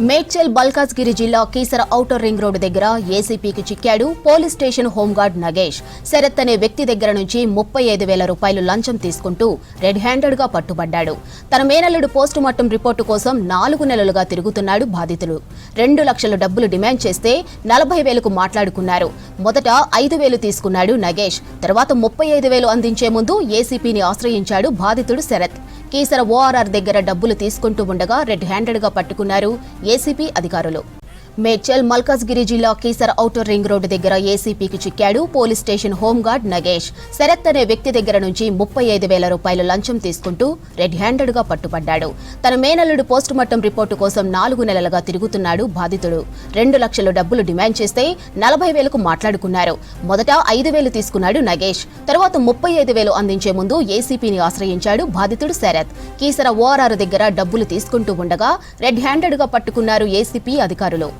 మేడ్చల్ మల్కాజ్గిరి జిల్లా Keesara outer ring road దగ్గర ఏసీపీకి చిక్కాడు police station home guard Nagesh. Sarath అనే వ్యక్తి దగ్గర నుంచి 35,000 రూపాయలు లంచం తీసుకుంటూ రెడ్ హ్యాండెడ్ గా పట్టుబడ్డాడు. తన మేనల్లుడు పోస్టు మార్టం రిపోర్టు కోసం 4 నెలలుగా తిరుగుతున్నాడు బాధితుడు. 2 లక్షల డబ్బులు డిమాండ్ చేస్తే 40,000కు మాట్లాడుకున్నారు. మొదట 5,000 తీసుకున్నాడు నగేష్. తర్వాత 35,000 అందించే ముందు ఏసీపీని ఆశ్రయించాడు బాధితుడు శరత్. కీసర ఓఆర్ఆర్ దగ్గర డబ్బులు తీసుకుంటూ ఉండగా రెడ్ హ్యాండెడ్ గా పట్టుకున్నారు ఏసీపీ అధికారులు. మేడ్చల్ మల్కాజ్గిరి జిల్లా కీసర ఔటర్ రింగ్ రోడ్డు దగ్గర ఏసీపీకి చిక్కాడు police station home guard Nagesh. Sarath అనే వ్యక్తి దగ్గర నుంచి 35,000 రూపాయలు లంచం తీసుకుంటూ రెడ్ హ్యాండెడ్ గా పట్టుబడ్డాడు. తన మేనల్లుడు పోస్టు మార్టం రిపోర్టు కోసం 4 నెలలుగా తిరుగుతున్నాడు బాధితుడు. 2 లక్షల డబ్బులు డిమాండ్ చేస్తే 40,000కు మాట్లాడుకున్నారు. మొదట 5,000 తీసుకున్నాడు నగేష్. తర్వాత 35,000 అందించే ముందు ఏసీపీని ఆశ్రయించాడు బాధితుడు శరత్. కీసర ఓఆర్ఆర్ దగ్గర డబ్బులు తీసుకుంటూ ఉండగా రెడ్ హ్యాండెడ్ గా పట్టుకున్నారు ఏసీపీ అధికారులు.